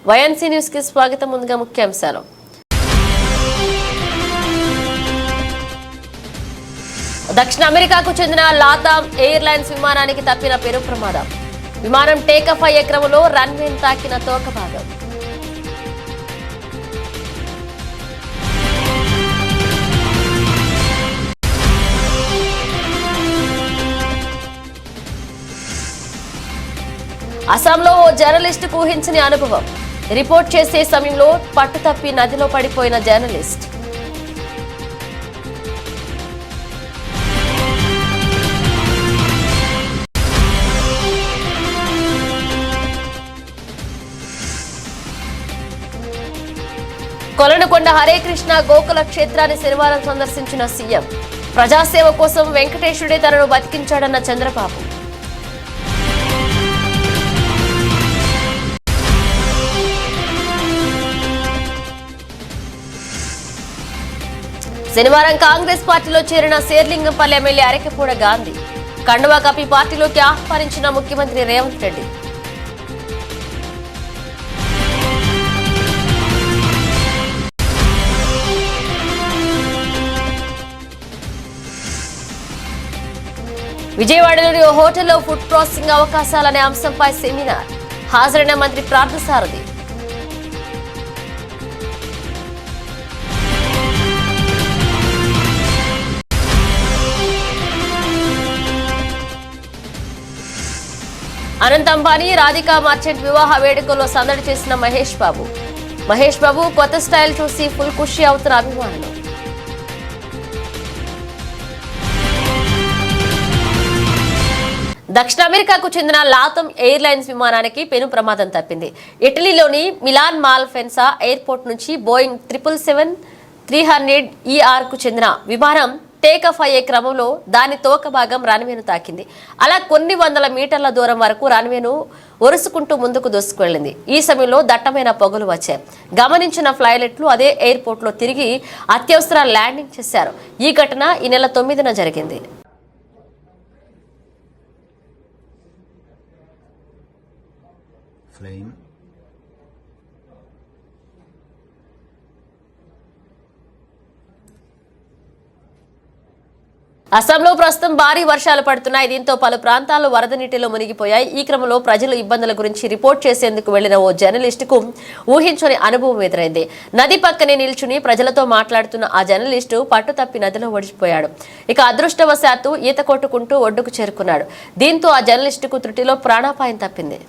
YNC news కి స్వాగతం. ముందుగా ముఖ్యాంశాలు. దక్షిణ అమెరికాకు చెందిన లాతామ్ ఎయిర్లైన్స్ విమానానికి తప్పిన పెను ప్రమాదం. విమానం టేకాఫ్ అయ్యే క్రమంలో రన్వేను తాకిన తోక భాగం. అస్సాంలో ఓ జర్నలిస్టుకు ఊహించని అనుభవం. రిపోర్ట్ చేసే సమయంలో పట్టుతప్పి నదిలో పడిపోయిన జర్నలిస్ట్. కొలనుకొండ హరే కృష్ణ గోకుల క్షేత్రాన్ని శనివారం సందర్శించిన సీఎం. ప్రజాసేవ కోసం వెంకటేశ్వరుడే తనను బతికించాడన్న చంద్రబాబు. శనివారం కాంగ్రెస్ పార్టీలో చేరిన శేర్లింగంపల్లి ఎమ్మెల్యే అరకెపూడ గాంధీ. కండువా కప్పి పార్టీలోకి ఆహ్వానించిన ముఖ్యమంత్రి రేవంత్ రెడ్డి. విజయవాడలోని ఓ హోటల్లో ఫుడ్ ప్రాసెసింగ్ అవకాశాలనే అంశంపై సెమినార్. హాజరైన మంత్రి పార్థసారథి. అనంత్ అంబానీ రాధికా మర్చెంట్ వివాహ వేడుకల్లో సందడి చేసిన మహేష్ బాబు. మహేష్ బాబు కొత్త స్టైల్ చూసి ఫుల్ ఖుషి అవుతున్న అభిమానులు. దక్షిణ అమెరికాకు చెందిన లాతమ్ ఎయిర్లైన్స్ విమానానికి పెను ప్రమాదం తప్పింది. ఇటలీలోని మిలాన్ మాల్ఫెన్సా ఎయిర్పోర్ట్ నుంచి బోయింగ్ 777-300ER కు చెందిన విమానం టేకాఫ్ అయ్యే క్రమంలో దాని తోక భాగం రన్వేను తాకింది. అలా కొన్ని వందల మీటర్ల దూరం వరకు రన్వేను ఒరుసుకుంటూ ముందుకు దూసుకువెళ్లింది. ఈ సమయంలో దట్టమైన పొగలు వచ్చాయి. గమనించిన ఫ్లైలెట్లు అదే ఎయిర్పోర్ట్ లో తిరిగి అత్యవసర ల్యాండింగ్ చేశారు. ఈ ఘటన ఈ నెల 9న జరిగింది. అస్సాంలో ప్రస్తుతం భారీ వర్షాలు పడుతున్నాయి. దీంతో పలు ప్రాంతాలు వరద నీటిలో మునిగిపోయాయి. ఈ క్రమంలో ప్రజల ఇబ్బందుల గురించి రిపోర్ట్ చేసేందుకు వెళ్లిన ఓ జర్నలిస్టుకు ఊహించని అనుభవం ఎదురైంది. నది పక్కనే నిల్చుని ప్రజలతో మాట్లాడుతున్న ఆ జర్నలిస్టు పట్టుతప్పి నదిలో ఒడిచిపోయాడు. ఇక అదృష్టవశాత్తు ఈత కొట్టుకుంటూ ఒడ్డుకు చేరుకున్నాడు. దీంతో ఆ జర్నలిస్టుకు త్రుటిలో ప్రాణాపాయం తప్పింది.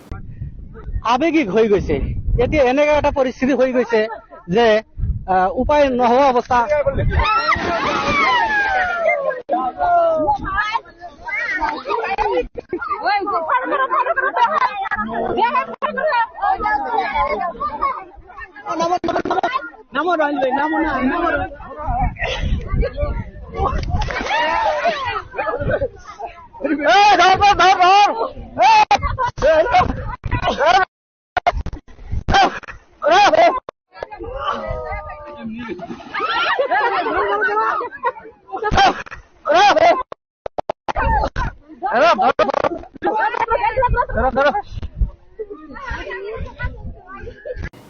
আবেগিক হয়ে গেছে, এতে এনেকা একটা পরিস্থিতি হয়ে গেছে যে উপায় নহওয়া অবস্থা।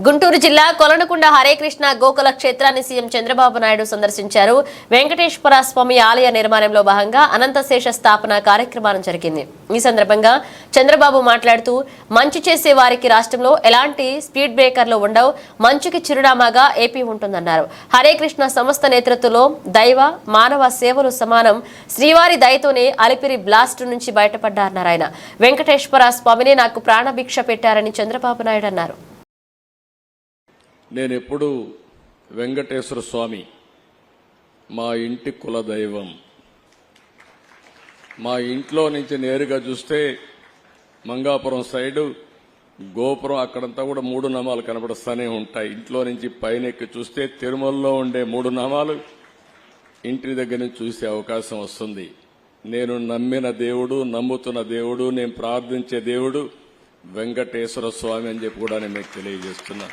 గుంటూరు జిల్లా కొలనుకొండ హరే కృష్ణ గోకుల క్షేత్రాన్ని సీఎం చంద్రబాబు నాయుడు సందర్శించారు. వెంకటేశ్వర స్వామి ఆలయ నిర్మాణంలో భాగంగా అనంతశేష స్థాపన కార్యక్రమం జరిగింది. ఈ సందర్భంగా చంద్రబాబు మాట్లాడుతూ మంచి చేసే వారికి రాష్ట్రంలో ఎలాంటి స్పీడ్ బ్రేకర్లు ఉండవు, మంచుకి చిరునామాగా ఏపీ ఉంటుందన్నారు. హరే కృష్ణ సంస్థ నేతృత్వంలో దైవ మానవ సేవలు సమానం. శ్రీవారి దయతోనే అలిపిరి బ్లాస్ట్ నుంచి బయటపడ్డారన్నారు ఆయన. వెంకటేశ్వర స్వామిని నాకు ప్రాణభిక్ష పెట్టారని చంద్రబాబు నాయుడు అన్నారు. నేను ఎప్పుడు వెంకటేశ్వర స్వామి మా ఇంటి కులదైవం. మా ఇంట్లో నుంచి నేరుగా చూస్తే మంగాపురం సైడు గోపురం అక్కడంతా కూడా 3 నామాలు కనబడుస్తూనే ఉంటాయి. ఇంట్లో నుంచి పైనెక్కి చూస్తే తిరుమలలో ఉండే 3 నామాలు ఇంటి దగ్గర నుంచి చూసే అవకాశం వస్తుంది. నేను నమ్మిన దేవుడు, నమ్ముతున్న దేవుడు, నేను ప్రార్థించే దేవుడు వెంకటేశ్వర స్వామి అని చెప్పి కూడా నేను మీకు తెలియజేస్తున్నా.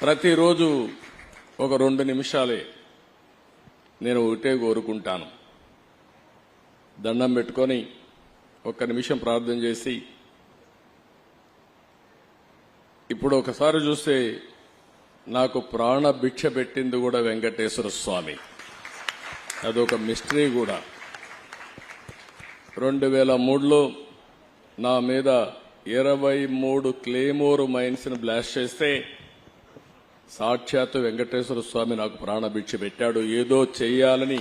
ప్రతిరోజు ఒక 2 నిమిషాలే నేను ఒకటే కోరుకుంటాను. దండం పెట్టుకొని 1 నిమిషం ప్రార్థన చేసి ఇప్పుడు ఒకసారి చూస్తే నాకు ప్రాణ భిక్ష పెట్టింది కూడా వెంకటేశ్వర స్వామి. అదొక మిస్టరీ కూడా. 2003లో నా మీద 23 క్లేమోర్ మైన్స్ ని బ్లాస్ట్ చేస్తే సాక్షాత్తు వెంకటేశ్వర స్వామి నాకు ప్రాణభిక్ష పెట్టాడు. ఏదో చెయ్యాలని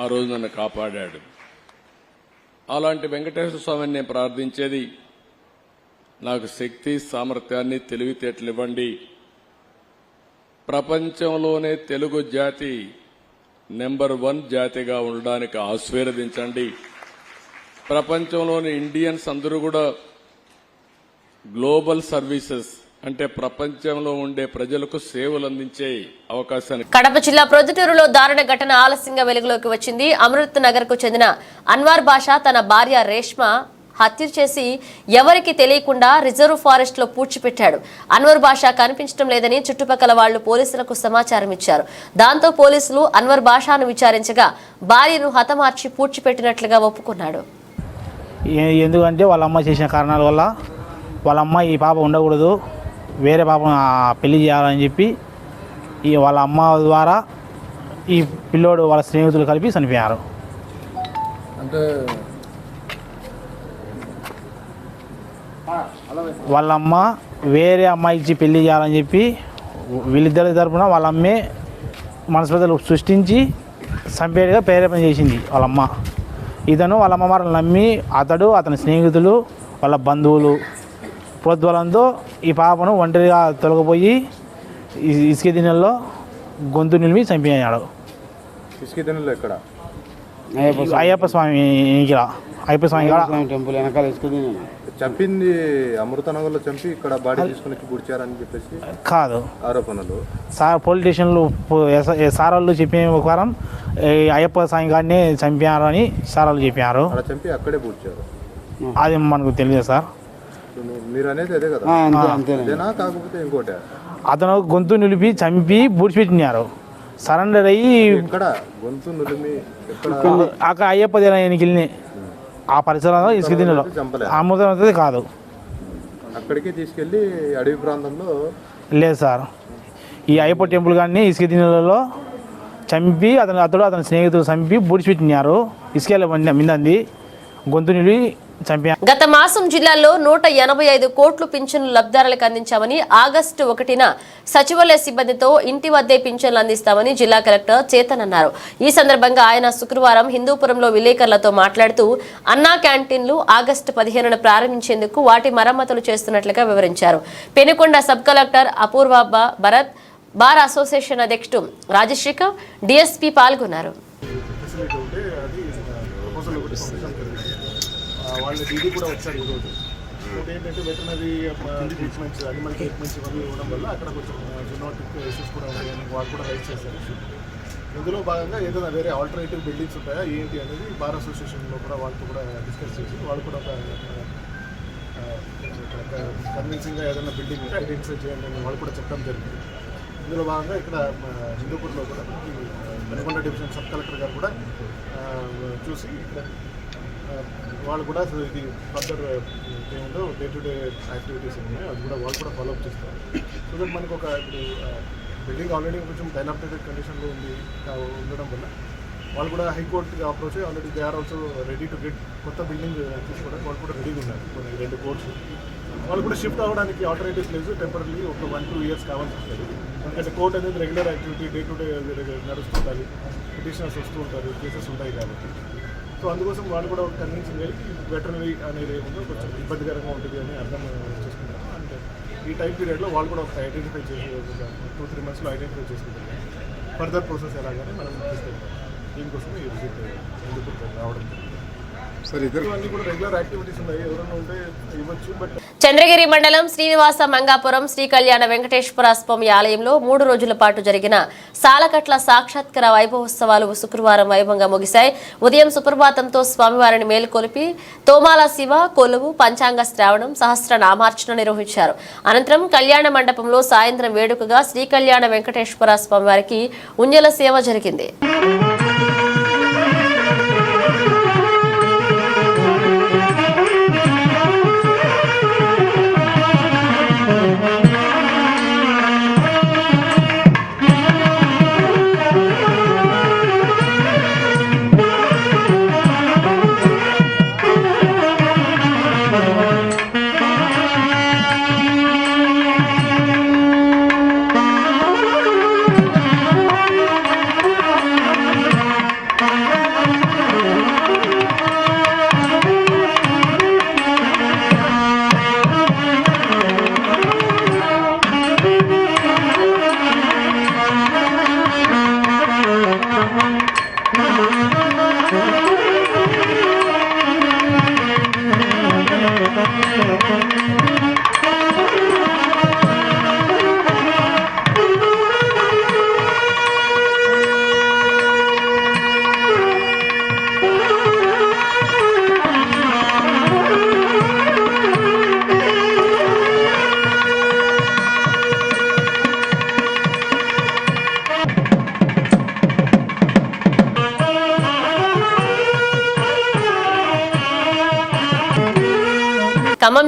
ఆ రోజు నన్ను కాపాడాడు. అలాంటి వెంకటేశ్వర స్వామిని నేను ప్రార్థించేది, నాకు శక్తి, సామర్థ్యాన్ని, తెలివితేటలు ఇవ్వండి. ప్రపంచంలోనే తెలుగు జాతి నెంబర్ 1 జాతిగా ఉండడానికి ఆశీర్వదించండి. ప్రపంచంలోని ఇండియన్స్ అందరూ కూడా గ్లోబల్ సర్వీసెస్ అంటే ప్రపంచంలో ఉండే ప్రజలకు సేవలు అందించే అవకాశాన్ని. కడప జిల్లా ప్రొద్దుటూరులో దారుణ ఘటన ఆలస్యంగా వెలుగులోకి వచ్చింది. అమృత్ నగర్ కు చెందిన అన్వర్ బాషా తన భార్య రేష్మ హత్య చేసి ఎవరికి తెలియకుండా రిజర్వ్ ఫారెస్ట్ లో పూడ్చిపెట్టాడు. అన్వర్ బాషా కనిపించడం లేదని చుట్టుపక్కల వాళ్లు పోలీసులకు సమాచారం ఇచ్చారు. దాంతో పోలీసులు అన్వర్ బాషాను విచారించగా భార్యను హతమార్చి పూడ్చిపెట్టినట్లుగా ఒప్పుకున్నాడు. ఎందుకంటే వాళ్ళ అమ్మ చేసిన కారణాల వల్ల వాళ్ళ అమ్మ ఈ పాప ఉండకూడదు, వేరే పాపను పెళ్లి చేయాలని చెప్పి వాళ్ళ అమ్మ ద్వారా ఈ పిల్లోడు వాళ్ళ స్నేహితులు కలిపి చనిపోయారు. అంటే వాళ్ళ అమ్మ వేరే అమ్మాయి ఇచ్చి పెళ్లి చేయాలని చెప్పి వీళ్ళిద్దరి తరపున వాళ్ళ అమ్మే మనస్పర్ధలు సృష్టించి చంపేట్టుగా ప్రేరేపణ చేసింది వాళ్ళ అమ్మ. ఇతను వాళ్ళ అమ్మవారిని నమ్మి అతడు, అతని స్నేహితులు, వాళ్ళ బంధువులు ప్రోద్బలంతో ఈ పాపను ఒంటరిగా తొలగిపోయి ఇసుక దినెల్లో గొంతు నిలిపి చంపేయాడు. ఇసుక దినెల్లో ఎక్కడ? అయ్యప్ప స్వామి టెంపుల్ వెనకాల ఇసుక దినె చంపింది అమృతనగర్లో చంపి ఇక్కడ బాడీ తీసుకుని పూడ్చారని చెప్పేసి కాదు ఆరోపణలు. పోలీస్ స్టేషన్లో సార్ వాళ్ళు చెప్పిన ప్రకారం అయ్యప్ప స్వామి గారిని చంపారు అని సార్ వాళ్ళు చెప్పారు. అలా చంపి అక్కడే పూడ్చారు. అది మనకు తెలియదు సార్. మీరు అనేది అదే కదా? అదేనా కాకపోతే ఇంకోటి? అతను గొంతు నిలిపి చంపి బూడ్చిపెట్టినారు. సరెండర్ అయ్యి ఎక్కడ గొంతు నిలిమి అక్కడ అయ్యప్ప దేనికి వెళ్ళి ఆ పరిసరంలో ఇసుక దిన్నెలో అమృతం కాదు. అక్కడికి తీసుకెళ్లి అడవి ప్రాంతంలో లేదు సార్. ఈ అయ్యప్ప టెంపుల్ కానీ ఇసుక దిన్నెలలో చంపి అతడు అతని స్నేహితులు చంపి బూడ్చిపెట్టినారు. ఇసుక మిందంది గొంతు నిలిపి చంపారు. గత మాసం జిల్లాలో 185 కోట్లు పింఛన్లు లబ్ధిదారులకు అందించామని, ఆగస్టు 1న సచివాలయ సిబ్బందితో ఇంటి వద్దే పింఛన్లు అందిస్తామని జిల్లా కలెక్టర్ చేతన్ అన్నారు. ఈ సందర్భంగా ఆయన శుక్రవారం హిందూపురంలో విలేకరులతో మాట్లాడుతూ అన్నా క్యాంటీన్లు ఆగస్టు 15న ప్రారంభించేందుకు వాటి మరమ్మతులు చేస్తున్నట్లుగా వివరించారు. పెనుకొండ సబ్ కలెక్టర్ అపూర్వ భరత్, బార్ అసోసియేషన్ అధ్యక్షుడు రాజశేఖర్, డిఎస్పీ పాల్గొన్నారు. వాళ్ళ డీడీ కూడా వచ్చారు ఈరోజు. ఇంకోటి ఏంటంటే వెటర్నరీ ట్రీట్మెంట్స్, అనిమల్ ట్రీట్మెంట్స్ ఇవన్నీ ఇవ్వడం వల్ల అక్కడ కొంచెం జూనోటిక్ ఇష్యూస్ కూడా ఉన్నాయని వాళ్ళు కూడా రైజ్ చేశారు. ఇందులో భాగంగా ఏదైనా వేరే ఆల్టర్నేటివ్ బిల్డింగ్స్ ఉంటాయా ఏంటి అనేది బార్ అసోసియేషన్లో కూడా వాళ్ళతో కూడా డిస్కస్ చేసి వాళ్ళు కూడా కన్విన్సింగ్గా ఏదైనా బిల్డింగ్ ఐడెంటిఫై చేయండి అని వాళ్ళు కూడా చెప్పడం జరిగింది. ఇందులో భాగంగా ఇక్కడ హిందూపూర్లో కూడా పెనుకొండ డివిజన్ సబ్ కలెక్టర్ గారు కూడా చూసి ఇక్కడ వాళ్ళు కూడా ఇది ఫర్దర్ ఏముందో డే టు డే యాక్టివిటీస్ ఉన్నాయి అది కూడా వాళ్ళు కూడా ఫాలోఅప్ చేస్తారు. సో దట్ మనకు ఒక ఇప్పుడు బిల్డింగ్ ఆల్రెడీ కొంచెం డైలాపిటేటెడ్ కండిషన్లో ఉండడం వల్ల వాళ్ళు కూడా హైకోర్టుకి అప్రోచ్ అయ్యి already they are also ready to get కొత్త బిల్డింగ్ తీసుకోవడానికి వాళ్ళు కూడా రెడీగా ఉన్నారు. కొన్ని 2 కోర్ట్స్ వాళ్ళు కూడా షిఫ్ట్ అవ్వడానికి ఆల్టర్నేటివ్ ప్లేస్ టెంపరీ ఒక 1-2 ఇయర్స్ కావాల్సి వస్తుంది. ఎందుకంటే కోర్ట్ అనేది regular activity day to day నడుస్తుంటుంది, పిటిషనర్స్ వస్తూ ఉంటారు, కేసెస్ ఉంటాయి కాబట్టి. సో అందుకోసం వాళ్ళు కూడా కన్విన్సింగ్ అయ్యి వెటర్నరీ అనేది ఏముందో కొంచెం ఇబ్బందికరంగా ఉంటుంది అని అర్థం చేసుకుంటారు. అంటే ఈ టైం పీరియడ్లో వాళ్ళు కూడా ఒక ఐడెంటిఫై చేసి 2-3 మంత్స్లో ఐడెంటిఫై చేసుకుంటారు. ఫర్దర్ ప్రాసెస్ ఎలాగని మనం తీసుకెళ్తాం. దీనికోసం ఈ విజిట్ ఎందుకు రావడం ఇవన్నీ కూడా రెగ్యులర్ యాక్టివిటీస్ ఉన్నాయి. ఎవరైనా ఉంటే ఇవ్వచ్చు. బట్ చంద్రగిరి మండలం శ్రీనివాస మంగాపురం శ్రీ కళ్యాణ వెంకటేశ్వర స్వామి ఆలయంలో 3 రోజుల పాటు జరిగిన సాలకట్ల సాక్షాత్కార వైభవోత్సవాలు శుక్రవారం వైభవంగా ముగిశాయి. ఉదయం సుప్రభాతంతో స్వామివారిని మేలుకొలిపి తోమాల శివ, కొలువు, పంచాంగ శ్రావణం, సహస్రనామార్చన నిర్వహించారు. అనంతరం కళ్యాణ మండపంలో సాయంత్రం వేడుకగా శ్రీ కళ్యాణ వెంకటేశ్వర స్వామివారికి ఉంజల సేవ జరిగింది.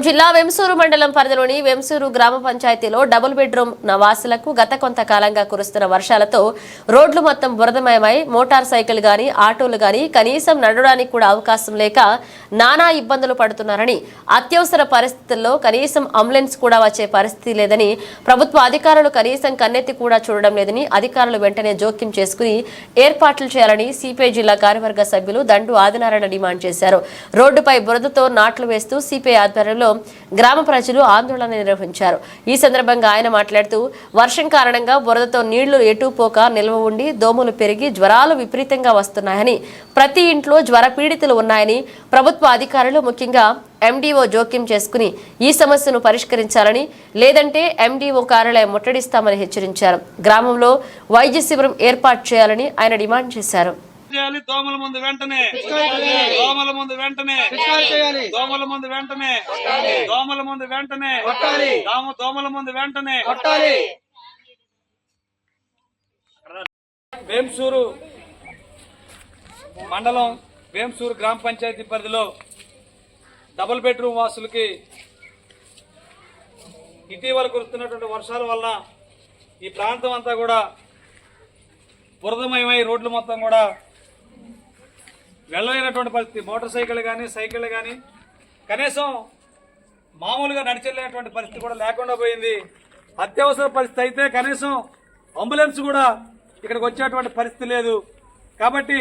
జిల్లా వెంసూరు మండలం పరిధిలోని వెంసూరు గ్రామ పంచాయతీలో డబుల్ బెడ్రూమ్ నివాసులకు గత కొంతకాలంగా కురుస్తున్న వర్షాలతో రోడ్లు మొత్తం బురదమయమై మోటార్ సైకిల్ గాని ఆటోలు గాని కనీసం నడవడానికి కూడా అవకాశం లేక నానా ఇబ్బందులు పడుతున్నారని, అత్యవసర పరిస్థితుల్లో కనీసం అంబులెన్స్ కూడా వచ్చే పరిస్థితి లేదని, ప్రభుత్వ అధికారులు కనీసం కన్నెత్తి కూడా చూడడం లేదని అధికారులు వెంటనే జోక్యం చేసుకుని ఏర్పాట్లు చేయాలని సిపిఐ జిల్లా కార్యవర్గ సభ్యులు దండు ఆదినారాయణ డిమాండ్ చేశారు. రోడ్డుపై బురదతో నాట్లు వేస్తూ సిపిఐ ఆధ్వర్యంలో గ్రామ ప్రజలు ఆందోళన నిర్వహించారు. ఈ సందర్భంగా ఆయన మాట్లాడుతూ వర్షం కారణంగా బురదతో నీళ్లు ఎటూ పోక నిల్వ ఉండి దోమలు పెరిగి జ్వరాలు విపరీతంగా వస్తున్నాయని, ప్రతి ఇంట్లో జ్వర పీడితులు ఉన్నాయని, ప్రభుత్వ అధికారులు ముఖ్యంగా ఎండీఓ జోక్యం చేసుకుని ఈ సమస్యను పరిష్కరించాలని, లేదంటే ఎండీఓ కార్యాలయం ముట్టడిస్తామని హెచ్చరించారు. గ్రామంలో వైద్య శిబిరం ఏర్పాటు చేయాలని ఆయన డిమాండ్ చేశారు. దోమల ముందు వెంటనే దోమల ముందు వెంటనే దోమల ముందు వెంటనే దోమల ముందు వెంటనే దోమల ముందు వెంటనే వేంసూరు మండలం వేంసూరు గ్రామ పంచాయతీ పరిధిలో డబుల్ బెడ్రూమ్ వాసులకి ఇటీవల కురుస్తున్నటువంటి వర్షాల వల్ల ఈ ప్రాంతం అంతా కూడా బురదమయమై రోడ్లు మొత్తం కూడా వెళ్ళలేనటువంటి పరిస్థితి. మోటార్ సైకిల్ కానీ సైకిళ్ళు కానీ కనీసం మామూలుగా నడిచెళ్ళేటువంటి పరిస్థితి కూడా లేకుండా పోయింది. అత్యవసర పరిస్థితి అయితే కనీసం అంబులెన్స్ కూడా ఇక్కడికి వచ్చేటువంటి పరిస్థితి లేదు. కాబట్టి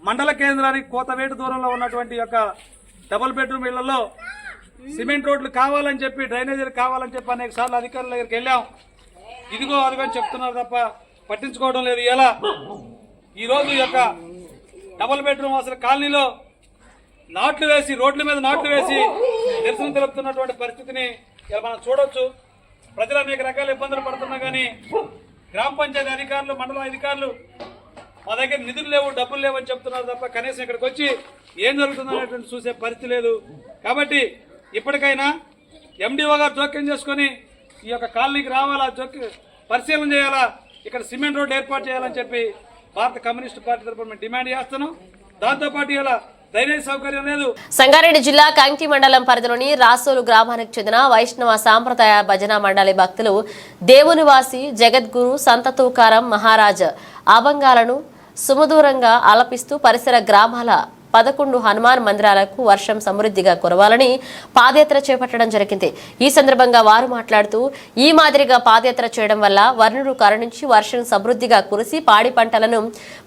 మండల కేంద్రానికి కోతవేటు దూరంలో ఉన్నటువంటి యొక్క డబుల్ బెడ్రూమ్ ఇళ్లలో సిమెంట్ రోడ్లు కావాలని చెప్పి, డ్రైనేజీలు కావాలని చెప్పి అనేక సార్లు అధికారుల దగ్గరికి వెళ్ళాం. ఇదిగో అదిగో అని చెప్తున్నారు తప్ప పట్టించుకోవడం లేదు. ఇలా ఈరోజు యొక్క డబుల్ బెడ్రూమ్ అసలు కాలనీలో నాట్లు వేసి, రోడ్ల మీద నాట్లు వేసి నిరసన తెలుపుతున్నటువంటి పరిస్థితిని ఇలా మనం చూడొచ్చు. ప్రజలు అనేక రకాల ఇబ్బందులు పడుతున్నా కానీ గ్రామ పంచాయతీ అధికారులు, మండల అధికారులు మా దగ్గర నిధులు లేవు, డబ్బులు లేవు అని చెప్తున్నారు తప్ప కనీసం ఇక్కడికి వచ్చి ఏం జరుగుతుందనేటువంటి చూసే పరిస్థితి లేదు. కాబట్టి ఇప్పటికైనా ఎండిఓ గారు జోక్యం చేసుకుని ఈ యొక్క కాలనీకి రావాలా, పరిశీలన చేయాలా, ఇక్కడ సిమెంట్ రోడ్ ఏర్పాటు చేయాలని చెప్పి భారత కమ్యూనిస్టు పార్టీ తరఫున మేము డిమాండ్ చేస్తున్నాం. దాంతోపాటు ఇలా డ్రైనేజ్ సౌకర్యం లేదు. సంగారెడ్డి జిల్లా కంకి మండలం పరిధిలోని రాసోలు గ్రామానికి చెందిన వైష్ణవ సాంప్రదాయ భజన మండలి భక్తులు దేవునివాసి జగద్గురు సంత తూకారం మహారాజ్ అభంగాలను సుమధురంగా ఆలపిస్తూ పరిసర గ్రామాల 11 హనుమాన్ మందిరాలకు వర్షం సమృద్ధిగా కురవాలని పాదయాత్ర చేపట్టడం జరిగింది. ఈ సందర్భంగా వారు మాట్లాడుతూ ఈ మాదిరిగా పాదయాత్ర చేయడం వల్ల వర్ణుడు కరుణించి వర్షం సమృద్ధిగా కురిసి పాడి పంటలను,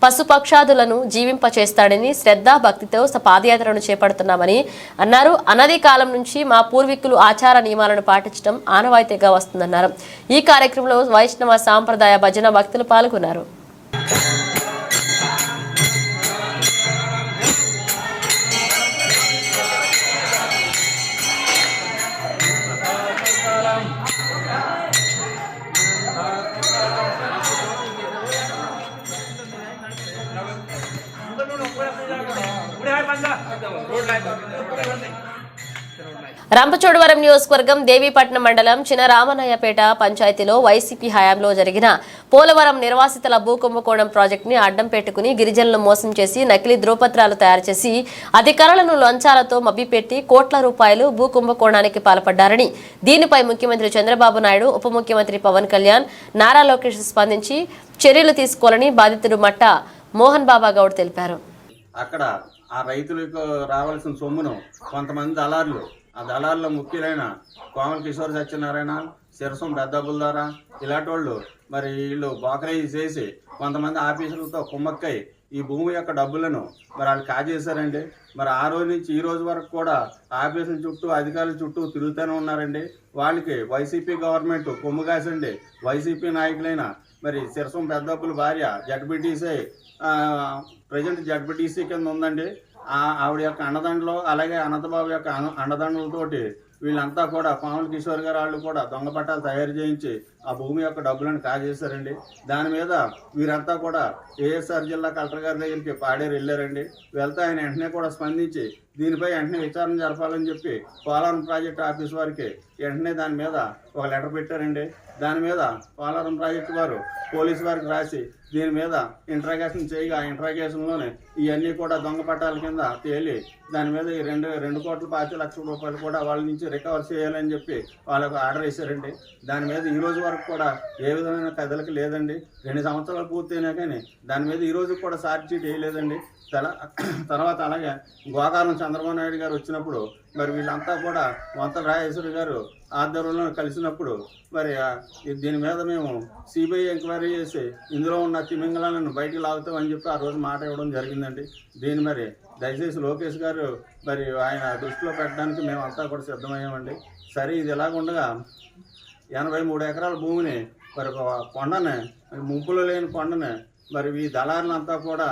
పశుపక్షాదులను జీవింపచేస్తాడని శ్రద్ధా భక్తితో పాదయాత్రను చేపడుతున్నామని అన్నారు. అనాది కాలం నుంచి మా పూర్వీకులు ఆచార నియమాలను పాటించడం ఆనవాయితీగా వస్తుందన్నారు. ఈ కార్యక్రమంలో వైష్ణవ సాంప్రదాయ భజన భక్తులు పాల్గొన్నారు. రంపచోడవరం నియోజకవర్గం దేవీపట్నం మండలం చినరామన్నయ్యపేట పంచాయతీలో వైసీపీ హయాంలో జరిగిన పోలవరం నిర్వాసితుల భూ కుంభకోణం ప్రాజెక్టుని అడ్డం పెట్టుకుని గిరిజనులను మోసం చేసి నకిలీ ధ్రువపత్రాలు తయారు చేసి అధికారులను లంచాలతో మభ్యపెట్టి కోట్ల రూపాయలు భూ కుంభకోణానికి పాల్పడ్డారని, దీనిపై ముఖ్యమంత్రి చంద్రబాబు నాయుడు, ఉప ముఖ్యమంత్రి పవన్ కళ్యాణ్, నారా లోకేష్ స్పందించి చర్యలు తీసుకోవాలని బాధితుడు మట్ట మోహన్ బాబా గౌడ్ తెలిపారు. అక్కడ ఆ రైతులకు రావాల్సిన సొమ్మును కొంతమంది దళారులు, ఆ దళారులో ముఖ్యులైన కోమల కిషోర్ సత్యనారాయణ, శిరసం పెద్దబ్బుల ద్వారా ఇలాంటి వాళ్ళు మరి వీళ్ళు బోకరేజ్ చేసి కొంతమంది ఆఫీసులతో కుమ్మక్కై ఈ భూమి యొక్క డబ్బులను మరి వాళ్ళు కాజేశారండి. మరి ఆ రోజు నుంచి ఈ రోజు వరకు కూడా ఆఫీసుల చుట్టూ, అధికారుల చుట్టూ తిరుగుతూనే ఉన్నారండి. వాళ్ళకి వైసీపీ గవర్నమెంట్ కొమ్ము కాసండి. వైసీపీ నాయకులైన మరి శిరసం పెద్దబ్బుల భార్య జడ్పీటీసీ, ప్రజెంట్ జడ్పీటీసీ కింద ఉందండి. ఆవిడ యొక్క అండదండలు, అలాగే అనంతబాబు యొక్క అండదండలతోటి వీళ్ళంతా కూడా కోమల కిషోర్ గారు వాళ్ళు కూడా దొంగ పట్టాలు తయారు చేయించి ఆ భూమి యొక్క డబ్బులను కాజేశారండి. దాని మీద వీరంతా కూడా ఏఎస్ఆర్ జిల్లా కలెక్టర్ గారి దగ్గరికి పాడేరు వెళ్ళారండి. వెళ్తే ఆయన వెంటనే కూడా స్పందించి దీనిపై వెంటనే విచారణ జరపాలని చెప్పి పోలవరం ప్రాజెక్టు ఆఫీస్ వారికి వెంటనే దాని మీద ఒక లెటర్ పెట్టారండి. దాని మీద పోలవరం ప్రాజెక్టు వారు పోలీసు వారికి రాసి దీని మీద ఇంట్రాగేషన్ చేయగా ఆ ఇంట్రాగేషన్లోనే ఇవన్నీ కూడా దొంగ పట్టాల కింద తేలి దాని మీద ఈ 2,25,00,000 కూడా వాళ్ళ నుంచి రికవర్ చేయాలని చెప్పి వాళ్ళకు ఆర్డర్ వేశారండి. దాని మీద ఈ రోజు వరకు కూడా ఏ విధమైన కథలకి లేదండి. 2 సంవత్సరాలు పూర్తయినా కానీ దాని మీద ఈ రోజు కూడా ఛార్జ్ షీట్ వేయలేదండి. తర్వాత అలాగే గోకారం చంద్రబాబు నాయుడు గారు వచ్చినప్పుడు మరి వీళ్ళంతా కూడా వంతల రాజేశ్వరి గారు ఆధ్వర్యంలో కలిసినప్పుడు మరి దీని మీద మేము సిబిఐ ఎంక్వైరీ చేసి ఇందులో ఉన్న తిమింగళాలను బయటికి లాగుతామని చెప్పి ఆ రోజు మాట ఇవ్వడం జరిగిందండి. దీన్ని మరి దయచేసి లోకేష్ గారు మరి ఆయన దృష్టిలో పెట్టడానికి మేమంతా కూడా సిద్ధమయ్యామండి. సరే ఇది ఎలాగుండగా 83 ఎకరాల భూమిని మరి ఒక కొండని ముంపులో లేని కొండని మరి ఈ దళారులంతా కూడా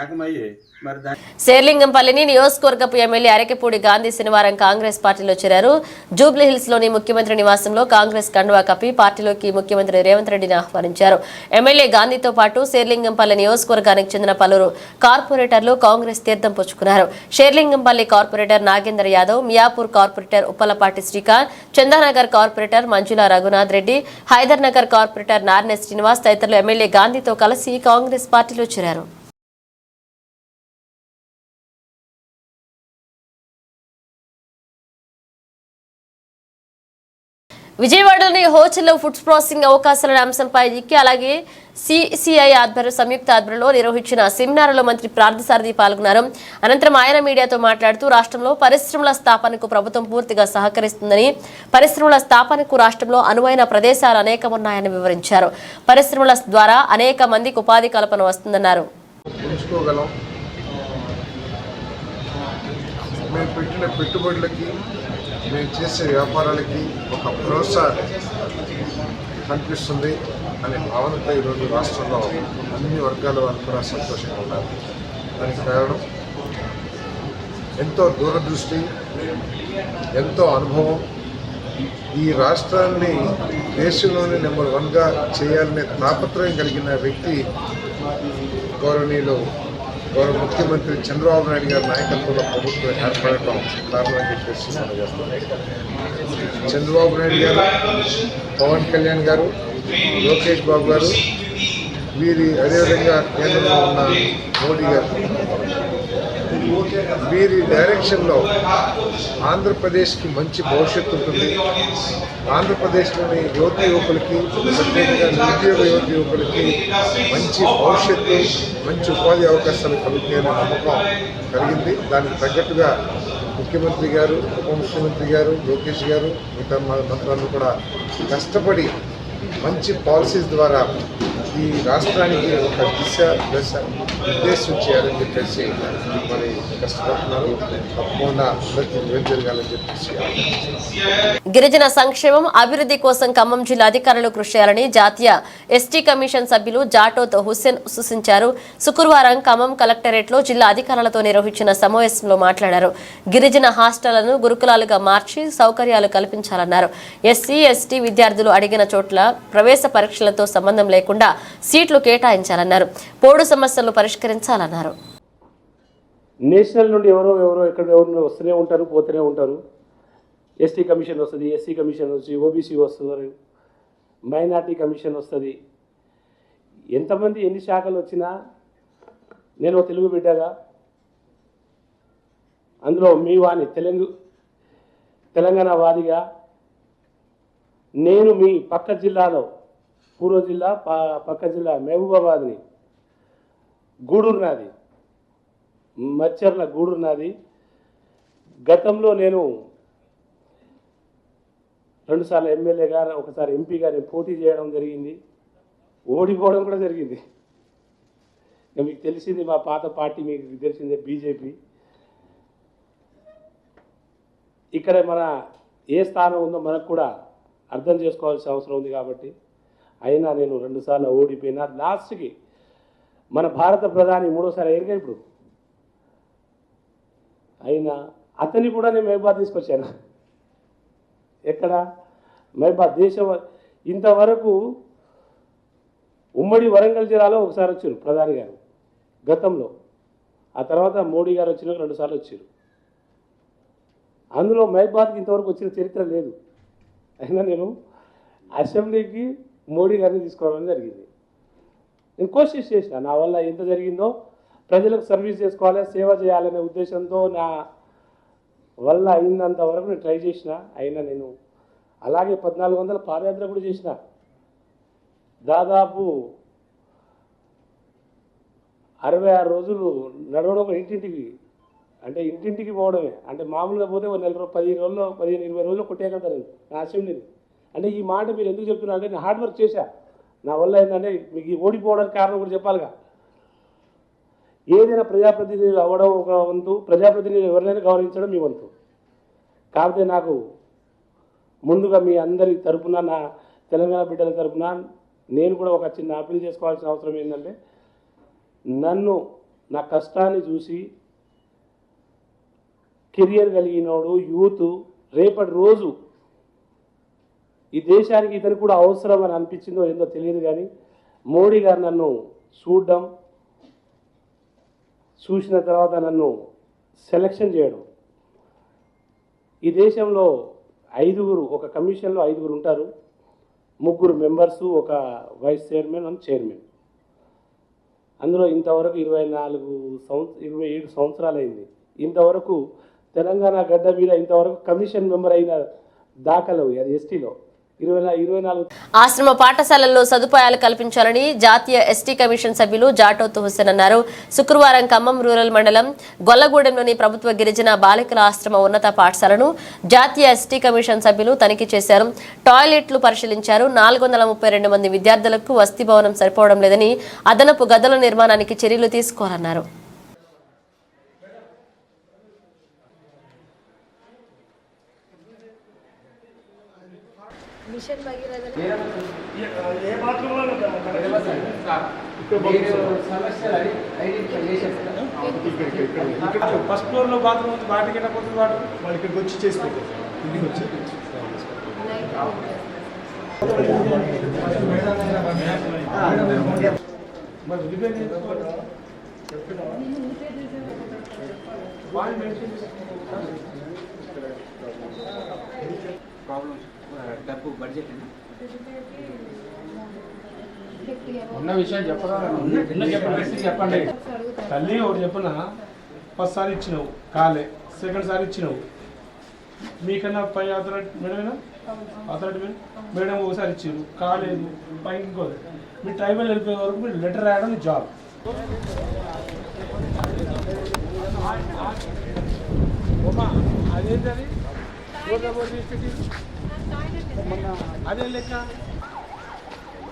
ఏకమయ్యి మరి శేర్లింగంపల్లిని నియోజకవర్గపు ఎమ్మెల్యే అరకెపూడి గాంధీ శనివారం కాంగ్రెస్ పార్టీలో చేరారు. జూబ్లీహిల్స్ లోని ముఖ్యమంత్రి నివాసంలో కాంగ్రెస్ కండువా కప్పి పార్టీలోకి ముఖ్యమంత్రి రేవంత్ రెడ్డిని ఆహ్వానించారు. ఎమ్మెల్యే గాంధీతో పాటు శేర్లింగంపల్లి నియోజకవర్గానికి చెందిన పలువురు కార్పొరేటర్లు కాంగ్రెస్ తీర్థం పుచ్చుకున్నారు. Serilingampally corporator Nagender Yadav, Miyapur corporator Uppalapati Srikanth, Chandanagar corporator Manjula Raghunath Reddy, Hyder Nagar corporator Narne Srinivas తదితరులు ఎమ్మెల్యే గాంధీతో కలిసి కాంగ్రెస్ పార్టీలో చేరారు. విజయవాడలోని హోటల్లో ఫుడ్ ప్రాసెసింగ్ అవకాశాల అంశంపై అలాగే సిసిఐ సంయుక్త ఆధ్వర్యంలో నిర్వహించిన సెమినార్లో మంత్రి పార్థసారథి పాల్గొన్నారు. అనంతరం ఆయన మీడియాతో మాట్లాడుతూ రాష్ట్రంలో పరిశ్రమల స్థాపనకు ప్రభుత్వం పూర్తిగా సహకరిస్తుందని, పరిశ్రమల స్థాపనకు రాష్ట్రంలో అనువైన ప్రదేశాలు అనేకమున్నాయని వివరించారు. పరిశ్రమల ద్వారా అనేక మందికి ఉపాధి కల్పన వస్తుందన్నారు. మేము పెట్టిన పెట్టుబడులకి, మేము చేసే వ్యాపారాలకి ఒక ప్రోత్సాహం కనిపిస్తుంది అనే భావనతో ఈరోజు రాష్ట్రంలో అన్ని వర్గాల వారు కూడా సంతోషంగా ఉన్నారు. దానికి కారణం ఎంతో దూరదృష్టి, ఎంతో అనుభవం. ఈ రాష్ట్రాన్ని దేశంలోనే నెంబర్ 1గా చేయాలనే తాపత్రయం కలిగిన వ్యక్తి గౌరవ ముఖ్యమంత్రి చంద్రబాబు నాయుడు గారి నాయకత్వంలో ప్రభుత్వం ఏర్పడటం కారణం అని చెప్పేసి మనం చేస్తాం. చంద్రబాబు నాయుడు గారు, పవన్ కళ్యాణ్ గారు, లోకేష్ బాబు గారు, అదేవిధంగా కేంద్రంలో ఉన్న మోడీ గారు, వీరి డైరెక్షన్లో ఆంధ్రప్రదేశ్కి మంచి భవిష్యత్తు ఉంటుంది. ఆంధ్రప్రదేశ్లోని యువకులకి, ప్రత్యేకంగా నిరుద్యోగ యువకులకి మంచి భవిష్యత్తు, మంచి ఉపాధి అవకాశాలు కలుగుతాయనే నమ్మకం కలిగింది. దానికి తగ్గట్టుగా ముఖ్యమంత్రి గారు, ఉప ముఖ్యమంత్రి గారు, లోకేష్ గారు, మిగతా మంత్రులను కూడా కష్టపడి మంచి పాలసీస్ ద్వారా ఈ రాష్ట్రానికి ఒక దశ నిర్దేశం చేయాలని చెప్పేసి మరి కష్టపడుతున్నారు. తప్పకుండా జరగాలని చెప్పేసి. గిరిజన సంక్షేమం అభివృద్ధి కోసం ఖమ్మం జిల్లా అధికారులు కృషి చేయాలని జాతీయ ఎస్టీ కమిషన్ సభ్యులు జాటోత్ హుస్సేన్ సూచించారు. శుక్రవారం ఖమ్మం కలెక్టరేట్లో జిల్లా అధికారులతో నిర్వహించిన సమావేశంలో మాట్లాడారు. గిరిజన హాస్టళ్లను గురుకులాలుగా మార్చి సౌకర్యాలు కల్పించాలన్నారు. ఎస్సీ ఎస్టీ విద్యార్థులు అడిగిన చోట్ల ప్రవేశ పరీక్షలతో సంబంధం లేకుండా సీట్లు కేటాయించాలన్నారు. పోడు సమస్యలను పరిష్కరించాలన్నారు. నేషనల్ నుండి ఎవరో ఎవరు వస్తూనే ఉంటారు, పోతూనే ఉంటారు. ఎస్టీ కమిషన్ వస్తుంది, ఎస్సీ కమిషన్ వస్తుంది, ఓబీసీ వస్తుంది, మైనార్టీ కమిషన్ వస్తుంది. ఎంతమంది ఎన్ని శాఖలు వచ్చినా నేను తెలుగు బిడ్డగా అందులో మీ వాణి తెలంగాణ వాదిగా నేను మీ పక్క జిల్లాలో పూర్వ జిల్లా పక్క జిల్లా మహబూబాబాద్ని గూడూరు నాది, మచ్చర్ల గూడూరు నాది. గతంలో నేను 2 సార్లు ఎమ్మెల్యేగా, ఒకసారి ఎంపీగా నేను పోటీ చేయడం జరిగింది, ఓడిపోవడం కూడా జరిగింది. మీకు తెలిసింది మా పాత పార్టీ, మీకు తెలిసిందే బీజేపీ. ఇక్కడ మన ఏ స్థానం ఉందో మనకు కూడా అర్థం చేసుకోవాల్సిన అవసరం ఉంది. కాబట్టి అయినా నేను 2 సార్లు ఓడిపోయినా లాస్ట్కి మన భారత ప్రధాని 3వసారి అయ్యాక ఇప్పుడు అయినా అతన్ని కూడా నేను మహబాద్ తీసుకొచ్చాను. ఎక్కడ మహబాద్ దేశం ఇంతవరకు ఉమ్మడి వరంగల్ జిల్లాలో ఒకసారి వచ్చారు ప్రధాని గారు గతంలో. ఆ తర్వాత మోడీ గారు వచ్చినాక 2 సార్లు వచ్చారు. అందులో మహబాద్కి ఇంతవరకు వచ్చిన చరిత్ర లేదు. అయినా నేను అసెంబ్లీకి మోడీ గారిని తీసుకోవడం జరిగింది. నేను కోషిష్ చేసిన, నా వల్ల ఎంత జరిగిందో ప్రజలకు సర్వీస్ చేసుకోవాలి, సేవ చేయాలనే ఉద్దేశంతో నా వల్ల అయినంత వరకు నేను ట్రై చేసిన. అయినా నేను అలాగే 1400 పాదయాత్ర కూడా చేసిన. దాదాపు 66 రోజులు నడవడం ఇంటింటికి, అంటే ఇంటింటికి పోవడమే. అంటే మామూలుగా పోతే 15 రోజుల్లో 20 రోజుల్లో కొట్టేయగలుగుతాను నా అసెంబ్లీని. అంటే ఈ మాట మీరు ఎందుకు చెప్తున్నారు అంటే నేను హార్డ్ వర్క్ చేశా. నా వల్ల ఏంటంటే మీకు ఈ ఓడిపోవడానికి కారణం కూడా చెప్పాలిగా. ఏదైనా ప్రజాప్రతినిధులు అవ్వడం ఒక వంతు, ప్రజాప్రతినిధులు ఎవరినైనా గౌరవించడం మీ వంతు. కాకపోతే నాకు ముందుగా మీ అందరి తరపున, నా తెలంగాణ బిడ్డల తరపున నేను కూడా ఒక చిన్న అప్పీల్ చేసుకోవాల్సిన అవసరం ఏంటంటే, నన్ను నా కష్టాన్ని చూసి కెరియర్ కలిగినోడు యూత్ రేపటి రోజు ఈ దేశానికి ఇతను కూడా అవసరం అని అనిపించిందో ఏందో తెలియదు, కానీ మోడీ గారు నన్ను చూసిన తర్వాత నన్ను సెలక్షన్ చేయడం. ఈ దేశంలో 5 ఒక కమిషన్లో 5 ఉంటారు, 3 మెంబర్సు, ఒక వైస్ చైర్మన్ అండ్ చైర్మన్. అందులో ఇంతవరకు 27 సంవత్సరాలు అయింది. ఇంతవరకు తెలంగాణ గడ్డ మీద ఇంతవరకు కమిషన్ మెంబర్ అయిన దాఖలు అది ఎస్టీలో 24. ఆశ్రమ పాఠశాలల్లో సదుపాయాలు కల్పించాలని జాతీయ ఎస్టీ కమిషన్ సభ్యులు జాటోత్ హుస్సేన్ అన్నారు. శుక్రవారం ఖమ్మం రూరల్ మండలం గొల్లగూడెంలోని ప్రభుత్వ గిరిజన బాలికల ఆశ్రమ ఉన్నత పాఠశాలను జాతీయ ఎస్టీ కమిషన్ సభ్యులు తనిఖీ చేశారు. టాయిలెట్లు పరిశీలించారు. 432 మంది విద్యార్థులకు వసతి భవనం సరిపోవడం లేదని, అదనపు గదుల నిర్మాణానికి చర్యలు తీసుకోవాలన్నారు. ఫస్ట్ ఫ్లోర్లో బాత్రూమ్ ఉంది, వాటికి వెళ్ళకపోతుంది వాళ్ళు ఇక్కడికి వచ్చి చేసి పెట్టారు, ఇంటికి వచ్చి. డబ్బు బడ్జెట్ ఉన్న విషయం చెప్పండి. తల్లి ఒకటి చెప్పనా, ఫస్ట్ సారి ఇచ్చినావు కాలే, సెకండ్ సారి ఇచ్చినావు, మీకన్నా పై అథారిటీ మేడం ఒకసారి ఇచ్చారు కాలేదు, పై ఇంకోది. మీ ట్రైబల్ వెళ్ళిపోయే వరకు మీరు లెటర్ రాయడం జాబ్. అదేంటది అదే లెక్క.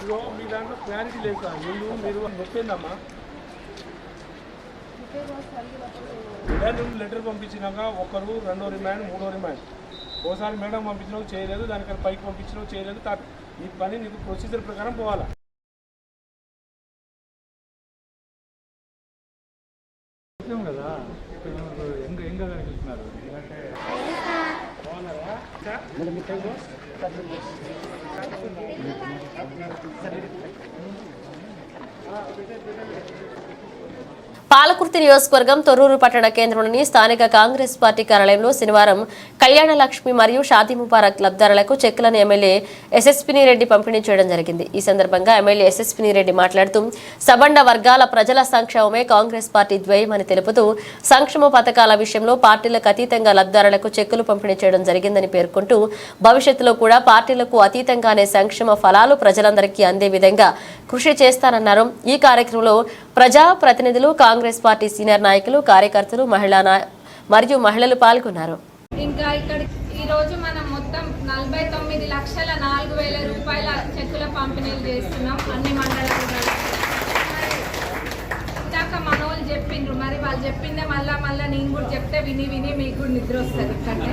ఇగో మీ దాంట్లో క్లారిటీ లేక మీరు నొప్పిందమ్మా. లెటర్ పంపించినాక 1, 2 రిమాండ్, 3 రిమాండ్. ఓసారి మేడం పంపించినావు చేయలేదు, దానికన్నా పైకి పంపించినావు చేయలేదు. ఈ పని నీకు ప్రొసీజర్ ప్రకారం పోవాలా. కదా ఎంగా కనిపిస్తున్నారు. పాలకుర్తి నియోజకవర్గం తొర్రూరు పట్టణ కేంద్రంలోని స్థానిక కాంగ్రెస్ పార్టీ కార్యాలయంలో శనివారం కళ్యాణ లక్ష్మి మరియు షాదీ ముబారక్ లబ్ధారులకు చెక్కులను ఎమ్మెల్యే ఎస్ఎస్పిని రెడ్డి పంపిణీ చేయడం జరిగింది. ఈ సందర్భంగా ఎమ్మెల్యే ఎస్ఎస్పిని రెడ్డి మాట్లాడుతూ సబండ వర్గాల ప్రజల సంక్షేమమే కాంగ్రెస్ పార్టీ ధ్యేయమని తెలుపుతూ సంక్షేమ పథకాల విషయంలో పార్టీలకు అతీతంగా లబ్ధారులకు చెక్కులు పంపిణీ చేయడం జరిగిందని పేర్కొంటూ భవిష్యత్తులో కూడా పార్టీలకు అతీతంగానే సంక్షేమ ఫలాలు ప్రజలందరికీ అందే విధంగా కృషి చేస్తానన్నారు. ఈ కార్యక్రమంలో ప్రజా ప్రతినిధులు, కాంగ్రెస్ పార్టీ సీనియర్ నాయకులు, కార్యకర్తలు, మరియు మహిళలు పాల్గొన్నారు. ఇంకా ఇక్కడ ఈ రోజు మనం మొత్తం 49,04,000 రూపాయల చెక్కుల పంపిణీలు చేస్తున్నాం అన్ని మండలాలు. ఇందాక మనోళ్ళు చెప్పిండ్రు, మరి వాళ్ళు చెప్పిందే మళ్ళా నేను కూడా చెప్తే విని మీకు కూడా నిద్ర వస్తుంది. ఇక్కడనే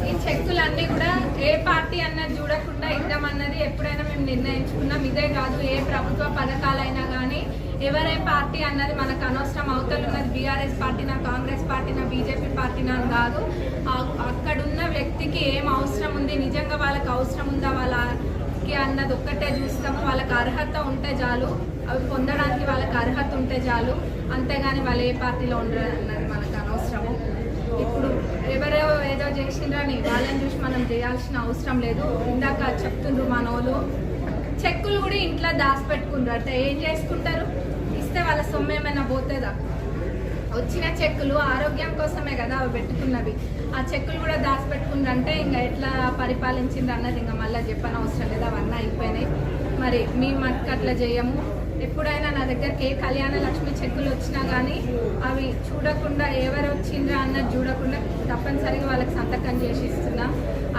ఈ చెక్కులన్నీ కూడా ఏ పార్టీ అన్నది చూడకుండా ఇద్దామన్నది ఎప్పుడైనా మేము నిర్ణయించుకున్నాం. ఇదే కాదు, ఏ ప్రభుత్వ పథకాలైనా కానీ ఎవరే పార్టీ అన్నది మనకు అనవసరం. అవతలున్నది బీఆర్ఎస్ పార్టీనా, కాంగ్రెస్ పార్టీనా, బీజేపీ పార్టీనా అని కాదు. అక్కడున్న వ్యక్తికి ఏం అవసరం ఉంది, నిజంగా వాళ్ళకి అవసరం ఉందా వాళ్ళకి అన్నది ఒక్కటే చూస్తాము. వాళ్ళకి అర్హత ఉంటే చాలు, అవి పొందడానికి వాళ్ళకి అర్హత ఉంటే చాలు. అంతేగాని వాళ్ళు ఏ పార్టీలో ఉండరు అన్నది మనకు అనవసరము. ఇప్పుడు ఎవరో ఏదో చేసిండ్రని వాళ్ళని చూసి మనం చేయాల్సిన అవసరం లేదు. ఇందాక చెప్తుండ్రు మనోళ్ళు చెక్కులు కూడా ఇంట్లో దాచిపెట్టుకుంటారు. అంటే ఏం చేసుకుంటారు? ఇస్తే వాళ్ళ సొమ్ము ఏమైనా పోతుందా? వచ్చిన చెక్కులు ఆరోగ్యం కోసమే కదా అవి పెట్టుకున్నవి. ఆ చెక్కులు కూడా దాచిపెట్టుకుందంటే ఇంకా ఎట్లా పరిపాలించింది అన్నది ఇంకా మళ్ళీ చెప్పనవసరం లేదు. అవన్నీ అయిపోయినాయి. మరి మేము మటుకు అట్లా చేయము. ఎప్పుడైనా నా దగ్గరికి ఏ కళ్యాణ లక్ష్మి చెక్కులు వచ్చినా కానీ అవి చూడకుండా ఎవరు వచ్చిండ్రా అన్నది చూడకుండా తప్పనిసరిగా వాళ్ళకి సంతకం చేసి ఇస్తున్నా.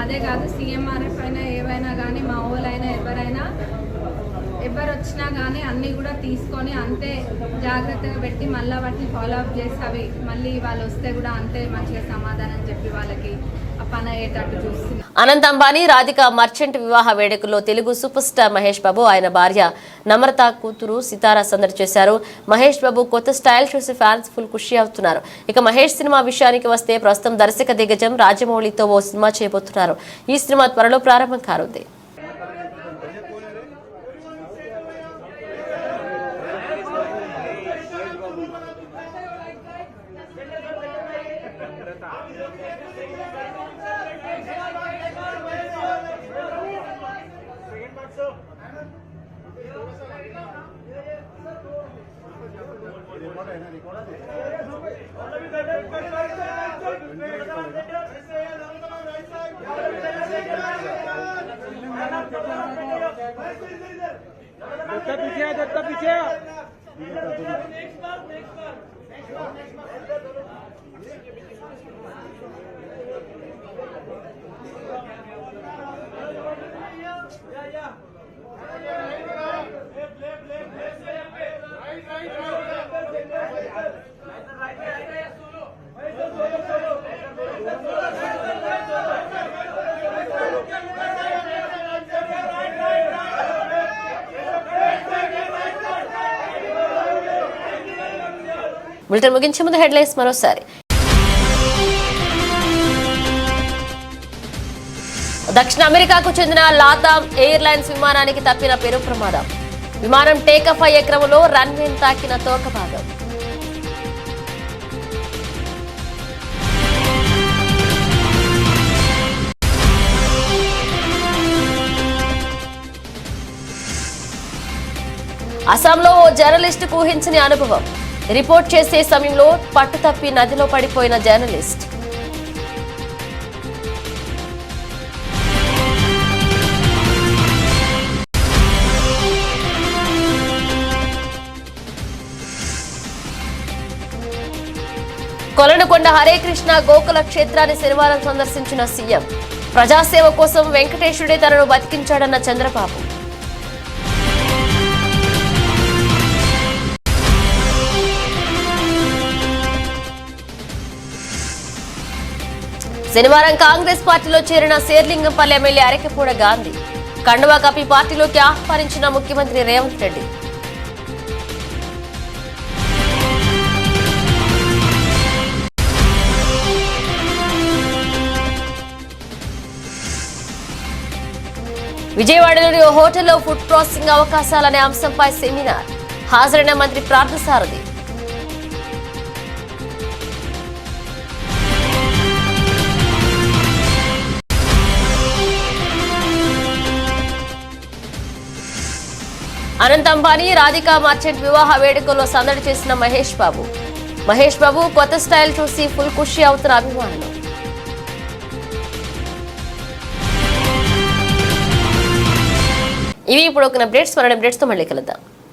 అదే కాదు సీఎంఆర్ఎఫ్ అయినా ఏవైనా కానీ మా ఊళ్ళైనా ఎవరు వచ్చినా కానీ అన్నీ కూడా తీసుకొని అంతే జాగ్రత్తగా పెట్టి మళ్ళీ వాటిని ఫాలో అప్ చేసి అవి మళ్ళీ వాళ్ళు వస్తే కూడా అంతే మంచిగా సమాధానం చెప్పి వాళ్ళకి ఆ పని అయ్యేటట్టు చూస్తుంది. అనంత్ అంబానీ రాధిక మర్చెంట్ వివాహ వేడుకల్లో తెలుగు సూపర్ స్టార్ మహేష్ బాబు ఆయన భార్య నమ్రత కూతురు సితారా సందడి చేశారు. మహేష్ బాబు కొత్త స్టైల్ చూసి ఫ్యాన్స్ ఫుల్ ఖుషి అవుతున్నారు. ఇక మహేష్ సినిమా విషయానికి వస్తే ప్రస్తుతం దర్శక దిగ్గజం రాజమౌళితో ఓ సినిమా చేయబోతున్నారు. ఈ సినిమా త్వరలో ప్రారంభం కానుంది. బులెటిన్ ముగించే ముందు హెడ్లైన్స్ మరోసారి. దక్షిణ అమెరికాకు చెందిన లాతామ్ ఎయిర్లైన్స్ విమానానికి తప్పిన పెను ప్రమాదం. విమానం టేకాఫ్ అయ్యే క్రమంలో రన్వేను తాకిన తోక భాగం. అస్సాంలో ఓ జర్నలిస్టుకు ఊహించని అనుభవం. రిపోర్ట్ చేసే సమయంలో పట్టుతప్పి నదిలో పడిపోయిన జర్నలిస్ట్. కొలనుకొండ హరే కృష్ణ గోకుల క్షేత్రాన్ని శనివారం సందర్శించిన సీఎం. ప్రజాసేవ కోసం వెంకటేశ్వరుడే తనను బతికించాడన్న చంద్రబాబు. శనివారం కాంగ్రెస్ పార్టీలో చేరిన శేర్లింగంపల్లి ఎమ్మెల్యే అరకెపూడ గాంధీ. కండువా కప్పి పార్టీలోకి ఆహ్వానించిన ముఖ్యమంత్రి రేవంత్ రెడ్డి. విజయవాడలోని ఓ హోటల్లో ఫుడ్ ప్రాసెసింగ్ అవకాశాలనే అంశంపై సెమినార్. హాజరైన మంత్రి పార్థసారథి. అనంత్ అంబానీ రాధిక మర్చెంట్ వివాహ వేడుకల్లో సందడి చేసిన మహేష్ బాబు. మహేష్ బాబు కొత్త స్టైల్ చూసి ఫుల్ ఖుషి అవుతున్న అభిమానులు. ఇవి ఇప్పుడు ఒక అప్డేట్స్. మరో అప్డేట్స్ తో మళ్ళీ కలుద్దాం.